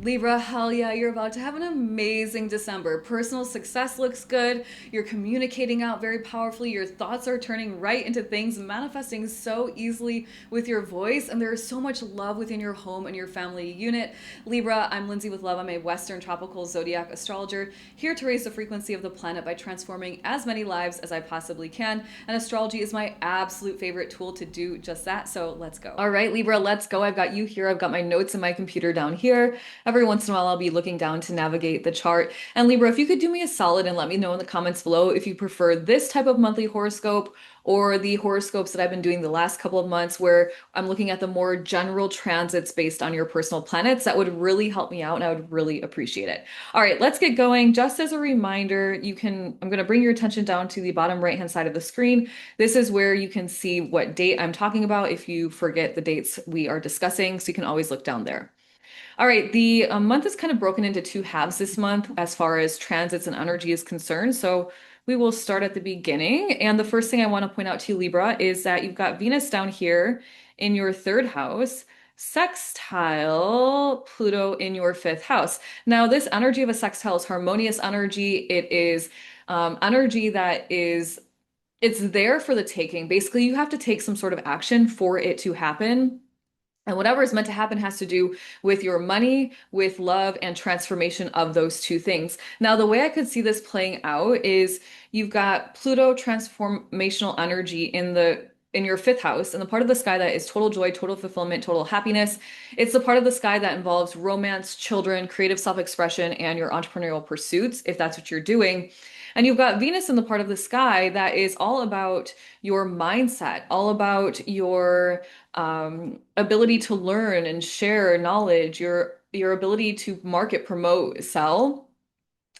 Libra, hell yeah, you're about to have an amazing December. Personal success looks good. You're communicating out very powerfully. Your thoughts are turning right into things, manifesting so easily with your voice. And there is so much love within your home and your family unit. Libra, I'm Lindsay with Love. I'm a Western tropical zodiac astrologer here to raise the frequency of the planet by transforming as many lives as I possibly can. And astrology is my absolute favorite tool to do just that. So let's go. All right, Libra, let's go. I've got you here. I've got my notes in my computer down here. Every once in a while, I'll be looking down to navigate the chart. And Libra, if you could do me a solid and let me know in the comments below if you prefer this type of monthly horoscope or the horoscopes that I've been doing the last couple of months, where I'm looking at the more general transits based on your personal planets, that would really help me out and I would really appreciate it. All right, let's get going. Just as a reminder, I'm going to bring your attention down to the bottom right-hand side of the screen. This is where you can see what date I'm talking about if you forget the dates we are discussing, so you can always look down there. All right, the month is kind of broken into two halves this month as far as transits and energy is concerned. So we will start at the beginning. And the first thing I want to point out to you, Libra, is that you've got Venus down here in your third house, sextile Pluto in your fifth house. Now, this energy of a sextile is harmonious energy. It is energy that is, it's there for the taking. Basically, you have to take some sort of action for it to happen. And whatever is meant to happen has to do with your money, with love, and transformation of those two things. Now, the way I could see this playing out is you've got Pluto transformational energy in your fifth house, and the part of the sky that is total joy, total fulfillment, total happiness. It's the part of the sky that involves romance, children, creative self-expression, and your entrepreneurial pursuits, if that's what you're doing. And you've got Venus in the part of the sky that is all about your mindset, all about your ability to learn and share knowledge, your ability to market, promote, sell.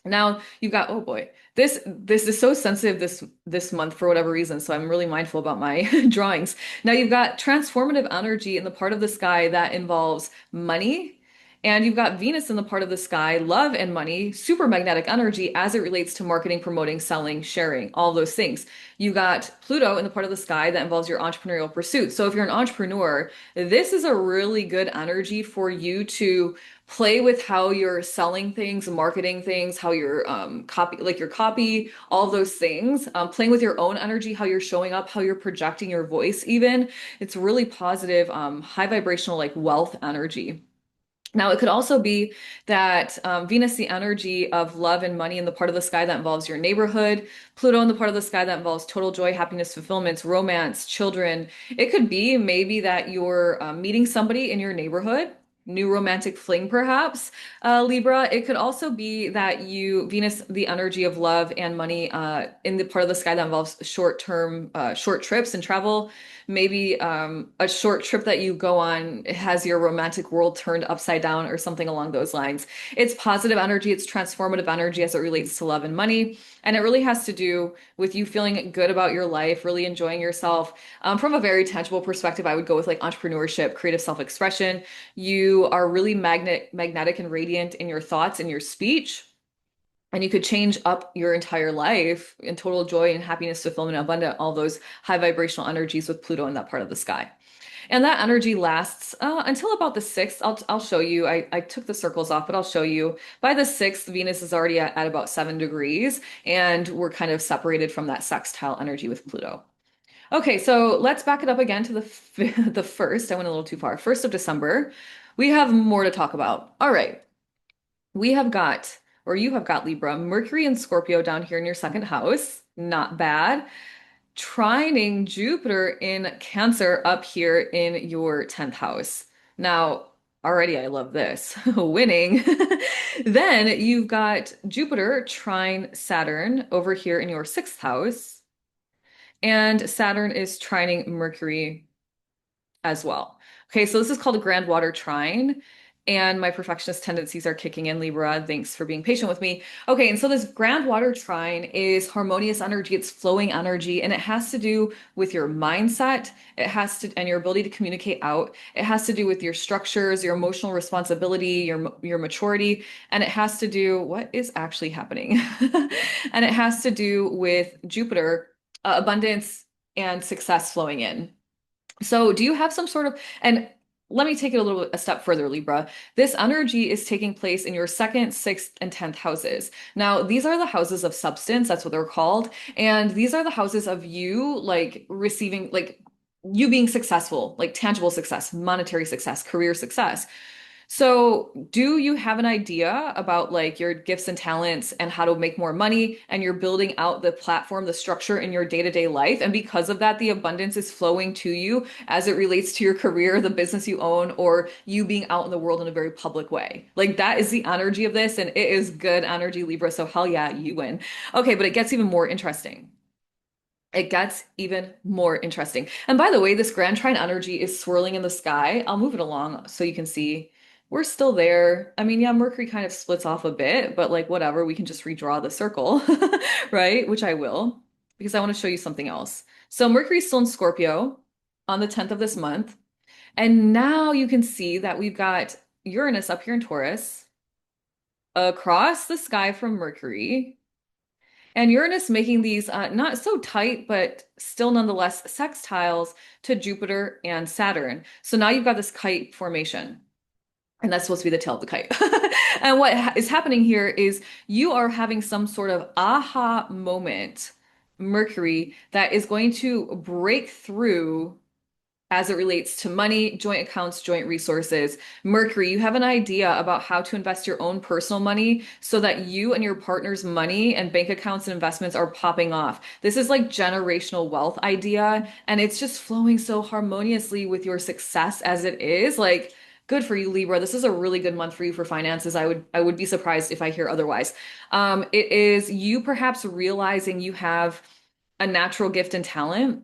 Now you've got, oh boy, this is so sensitive this month for whatever reason, so I'm really mindful about my drawings. Now you've got transformative energy in the part of the sky that involves money. And you've got Venus in the part of the sky, love and money, super magnetic energy as it relates to marketing, promoting, selling, sharing, all those things. You got Pluto in the part of the sky that involves your entrepreneurial pursuit. So if you're an entrepreneur, this is a really good energy for you to play with how you're selling things, marketing things, how you're like your copy, all those things. Playing with your own energy, how you're showing up, how you're projecting your voice, even. It's really positive, high vibrational, like wealth energy. Now, it could also be that Venus, the energy of love and money in the part of the sky that involves your neighborhood, Pluto in the part of the sky that involves total joy, happiness, fulfillment, romance, children. It could be maybe that you're meeting somebody in your neighborhood, new romantic fling, perhaps, Libra. It could also be that Venus, the energy of love and money in the part of the sky that involves short-term, short trips and travel. Maybe a short trip that you go on has your romantic world turned upside down or something along those lines. It's positive energy, it's transformative energy as it relates to love and money. And it really has to do with you feeling good about your life, really enjoying yourself. From a very tangible perspective, I would go with like entrepreneurship, creative self-expression. You are really magnetic and radiant in your thoughts and your speech. And you could change up your entire life in total joy and happiness, fulfillment, abundant, all those high vibrational energies with Pluto in that part of the sky. And that energy lasts until about the sixth. I'll show you. I took the circles off, but I'll show you. By the sixth, Venus is already at about 7 degrees, and we're kind of separated from that sextile energy with Pluto. Okay, so let's back it up again to the first. I went a little too far. 1st of December. We have more to talk about. All right. We have got, or you have got Libra, Mercury and Scorpio down here in your second house. Not bad. Trining Jupiter in Cancer up here in your 10th house. Now, already I love this. Winning. Then you've got Jupiter trine Saturn over here in your sixth house. And Saturn is trining Mercury as well. Okay, so this is called a grand water trine, and my perfectionist tendencies are kicking in, Libra. Thanks for being patient with me. Okay, and so this grand water trine is harmonious energy, it's flowing energy, and it has to do with your mindset. It has to, and your ability to communicate out. It has to do with your structures, your emotional responsibility, your maturity, and it has to do what is actually happening. And it has to do with Jupiter, abundance and success flowing in. So, do you have some sort of, and let me take it a step further, Libra. This energy is taking place in your second, sixth, and 10th houses. Now, these are the houses of substance, that's what they're called. And these are the houses of you like receiving, like you being successful, like tangible success, monetary success, career success. So, do you have an idea about like your gifts and talents and how to make more money? And you're building out the platform, the structure in your day-to-day life. And because of that, the abundance is flowing to you as it relates to your career, the business you own, or you being out in the world in a very public way. Like that is the energy of this, and it is good energy, Libra. So, hell yeah, you win. Okay, but it gets even more interesting. It gets even more interesting. And by the way, this Grand Trine energy is swirling in the sky. I'll move it along so you can see we're still there. I mean, yeah, Mercury kind of splits off a bit, but like whatever, we can just redraw the circle, right? Which I will, because I want to show you something else. So Mercury's still in Scorpio on the 10th of this month. And now you can see that we've got Uranus up here in Taurus across the sky from Mercury. And Uranus making these not so tight, but still nonetheless sextiles to Jupiter and Saturn. So now you've got this kite formation, and that's supposed to be the tail of the kite. And what is happening here is you are having some sort of aha moment, Mercury, that is going to break through as it relates to money, joint accounts, joint resources. Mercury, you have an idea about how to invest your own personal money so that you and your partner's money and bank accounts and investments are popping off. This is like generational wealth idea, and it's just flowing so harmoniously with your success as it is. Like, good for you, Libra. This is a really good month for you for finances. I would be surprised if I hear otherwise. It is you perhaps realizing you have a natural gift and talent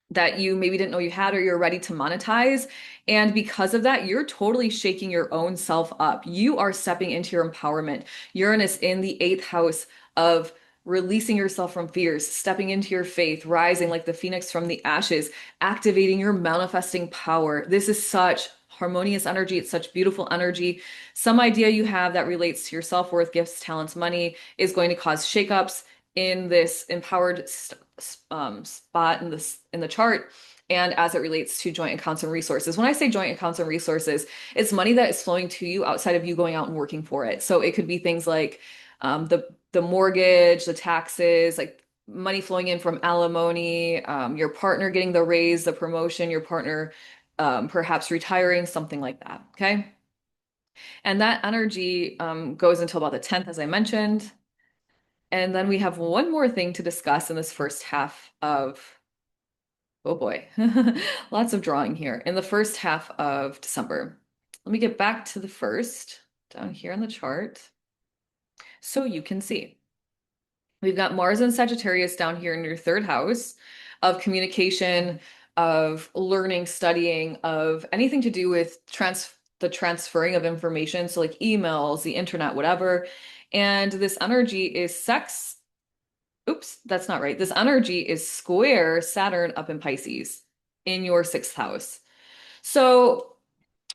that you maybe didn't know you had or you're ready to monetize. And because of that, you're totally shaking your own self up. You are stepping into your empowerment. Uranus in the eighth house of releasing yourself from fears, stepping into your faith, rising like the phoenix from the ashes, activating your manifesting power. This is such harmonious energy. It's such beautiful energy. Some idea you have that relates to your self-worth, gifts, talents, money is going to cause shakeups in this empowered spot in the chart, and as it relates to joint accounts and resources. When I say joint accounts and resources, it's money that is flowing to you outside of you going out and working for it. So it could be things like the mortgage, the taxes, like money flowing in from alimony, your partner getting the raise, the promotion, your partner perhaps retiring, something like that. Okay. And that energy goes until about the 10th, as I mentioned. And then we have one more thing to discuss in this first half of, oh boy, lots of drawing here in the first half of December. Let me get back to the first down here on the chart so you can see. We've got Mars and Sagittarius down here in your third house of communication, of learning, studying, of anything to do with the transferring of information. So like emails, the internet, whatever. And this energy is sex. Oops, that's not right. This energy is square Saturn up in Pisces in your sixth house. So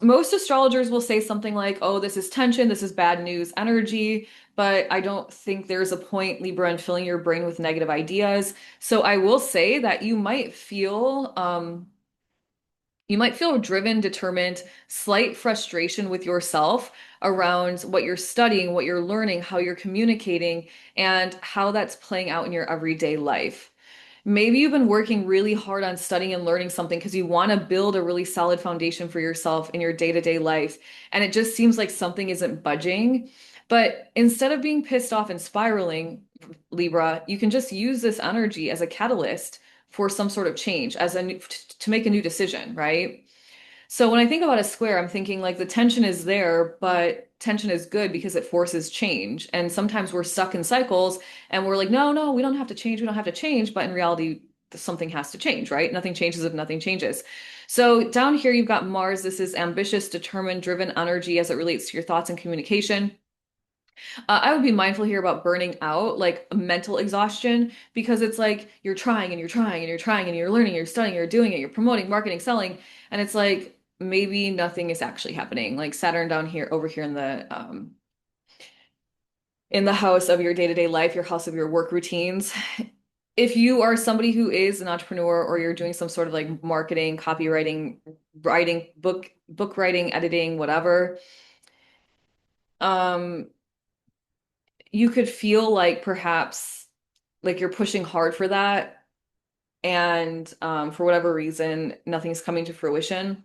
most astrologers will say something like, oh, this is tension, this is bad news energy, but I don't think there's a point, Libra, in filling your brain with negative ideas. So I will say that you might feel driven, determined, slight frustration with yourself around what you're studying, what you're learning, how you're communicating, and how that's playing out in your everyday life. Maybe you've been working really hard on studying and learning something because you want to build a really solid foundation for yourself in your day-to-day life, and it just seems like something isn't budging. But instead of being pissed off and spiraling, Libra, you can just use this energy as a catalyst for some sort of change, to make a new decision, right? So when I think about a square, I'm thinking like the tension is there, but tension is good because it forces change. And sometimes we're stuck in cycles and we're like, no, no, we don't have to change. We don't have to change. But in reality, something has to change, right? Nothing changes if nothing changes. So down here, you've got Mars. This is ambitious, determined, driven energy as it relates to your thoughts and communication. I would be mindful here about burning out, like mental exhaustion, because it's like you're trying and you're trying and you're trying and you're learning, you're studying, you're doing it, you're promoting, marketing, selling, and it's like maybe nothing is actually happening. Like Saturn down here, over here in the house of your day-to-day life, your house of your work routines. if you are somebody who is an entrepreneur or you're doing some sort of like marketing, copywriting, writing, book writing, editing, whatever, um, you could feel like perhaps like you're pushing hard for that, and for whatever reason, nothing's coming to fruition.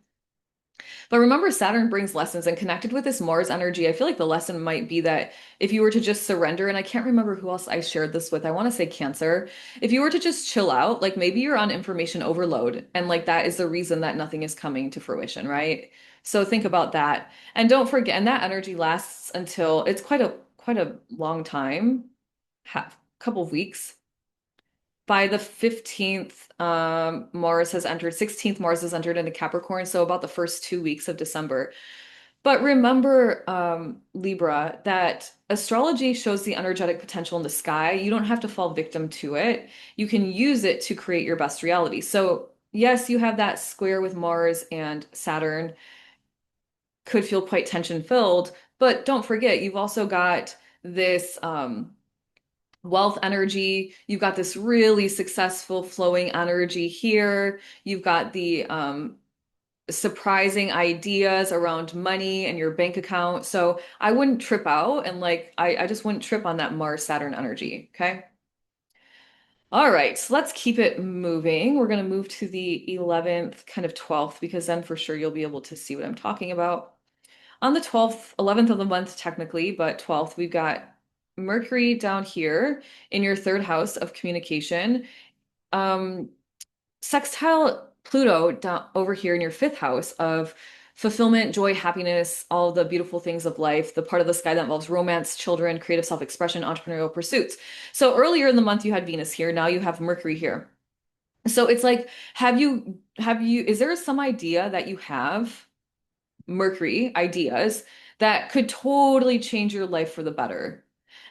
But remember, Saturn brings lessons, and connected with this Mars energy, I feel like the lesson might be that if you were to just surrender, and I can't remember who else I shared this with, I want to say Cancer. If you were to just chill out, like maybe you're on information overload, and like that is the reason that nothing is coming to fruition, right? So think about that. And don't forget, and that energy lasts until it's quite a long time, half couple of weeks. By the 15th, Mars has entered, 16th, Mars has entered into Capricorn, so about the first 2 weeks of December. But remember, Libra, that astrology shows the energetic potential in the sky. You don't have to fall victim to it. You can use it to create your best reality. So, yes, you have that square with Mars and Saturn, could feel quite tension filled, but don't forget, you've also got this wealth energy. You've got this really successful flowing energy here. You've got the surprising ideas around money and your bank account. So I wouldn't trip out, and like I just wouldn't trip on that Mars Saturn energy. Okay. All right, so let's keep it moving. We're going to move to the 11th, kind of 12th, because then for sure you'll be able to see what I'm talking about. On the 12th, 11th of the month, technically, but 12th, we've got Mercury down here in your third house of communication. Um, Sextile Pluto down over here in your fifth house of fulfillment, joy, happiness, all the beautiful things of life, the part of the sky that involves romance, children, creative self-expression, entrepreneurial pursuits. So earlier in the month you had Venus here, now you have Mercury here. So it's like, is there some idea that you have Mercury ideas that could totally change your life for the better?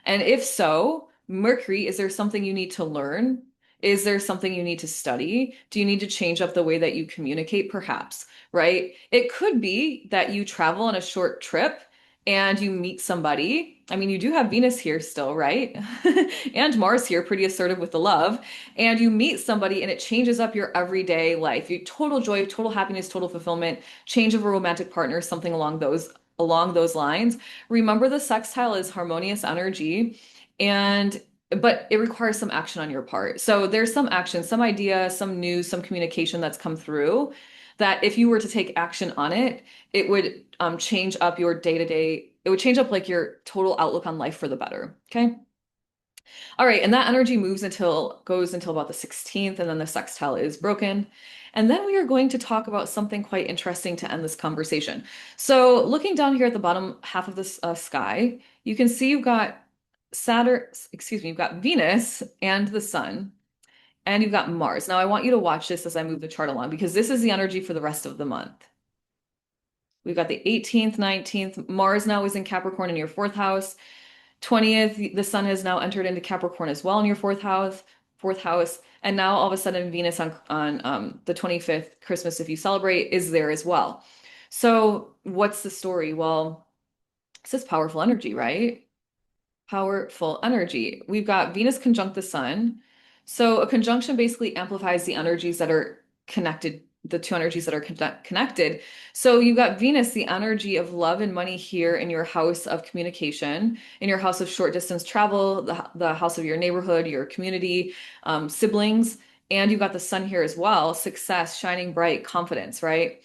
And if so, Mercury, is there something you need to learn? Is there something you need to study? Do you need to change up the way that you communicate, perhaps? Right? It could be that you travel on a short trip and you meet somebody. I mean, you do have Venus here still, right? And Mars here, pretty assertive with the love. And you meet somebody and it changes up your everyday life. You total joy, total happiness, total fulfillment, change of a romantic partner, something along those lines. Remember, the sextile is harmonious energy, and but it requires some action on your part. So there's some action, some idea, some news, some communication that's come through that if you were to take action on it, it would change up your day to day. It would change up like your total outlook on life for the better. Okay. All right, and that energy goes until about the 16th, and then the sextile is broken. And then we are going to talk about something quite interesting to end this conversation. So, looking down here at the bottom half of this sky, you can see you've got you've got Venus and the Sun, and you've got Mars. Now, I want you to watch this as I move the chart along because this is the energy for the rest of the month. We've got the 18th, 19th. Mars now is in Capricorn in your fourth house. 20th, the sun has now entered into Capricorn as well in your fourth house. And now all of a sudden Venus on the 25th, Christmas, if you celebrate, is there as well. So what's the story? Well, this is powerful energy, right? Powerful energy. We've got Venus conjunct the sun. So a conjunction basically amplifies the energies that are connected, the two energies that are connected. So you've got Venus, the energy of love and money here in your house of communication, in your house of short distance travel, the house of your neighborhood, your community, siblings. And you've got the sun here as well, success, shining bright, confidence, right?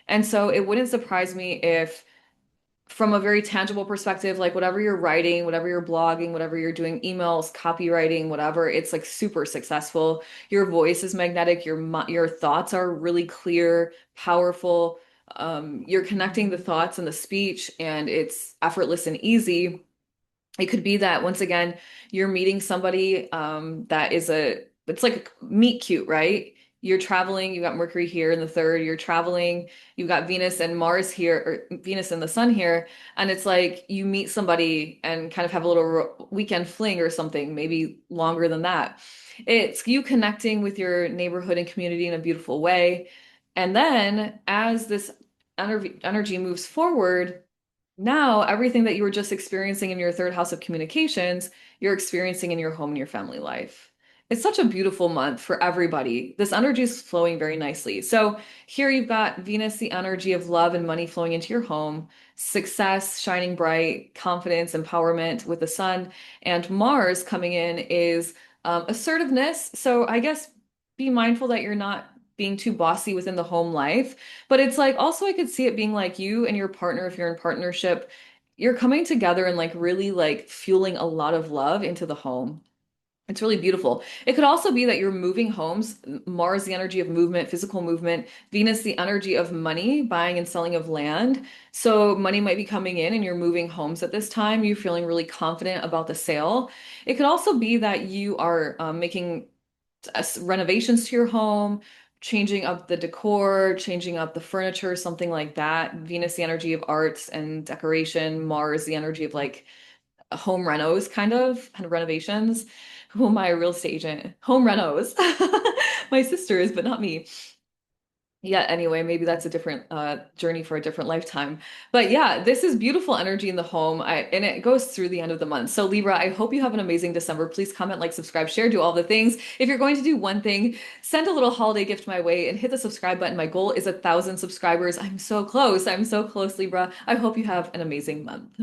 And so it wouldn't surprise me if from a very tangible perspective, like whatever you're writing, whatever you're blogging, whatever you're doing, emails, copywriting, whatever, it's like super successful. Your voice is magnetic, your thoughts are really clear, powerful. You're connecting the thoughts and the speech, and it's effortless and easy. It could be that once again, you're meeting somebody it's like meet cute, right? You're traveling, you got Mercury here in the third, you're traveling, you've got Venus and Mars here, or Venus and the sun here, and it's like you meet somebody and kind of have a little weekend fling or something, maybe longer than that. It's you connecting with your neighborhood and community in a beautiful way. And then as this energy moves forward, now, everything that you were just experiencing in your third house of communications, you're experiencing in your home and your family life. It's such a beautiful month for everybody. This energy is flowing very nicely. So here you've got Venus, the energy of love and money flowing into your home, success shining bright, confidence, empowerment with the sun, and Mars coming in is assertiveness. So I guess be mindful that you're not being too bossy within the home life. But it's like also I could see it being like you and your partner, if you're in partnership, you're coming together and like really like fueling a lot of love into the home. It's really beautiful. It could also be that you're moving homes. Mars, the energy of movement, physical movement. Venus, the energy of money, buying and selling of land. So money might be coming in and you're moving homes at this time. You're feeling really confident about the sale. It could also be that you are making renovations to your home, changing up the decor, changing up the furniture, something like that. Venus, the energy of arts and decoration. Mars, the energy of like home renos kind of renovations. Who am I, a real estate agent? Home renos. My sister is, but not me. Yeah, anyway, maybe that's a different journey for a different lifetime. But yeah, this is beautiful energy in the home. And it goes through the end of the month. So Libra, I hope you have an amazing December. Please comment, like, subscribe, share, do all the things. If you're going to do one thing, send a little holiday gift my way and hit the subscribe button. My goal is 1,000 subscribers. I'm so close. I'm so close, Libra. I hope you have an amazing month.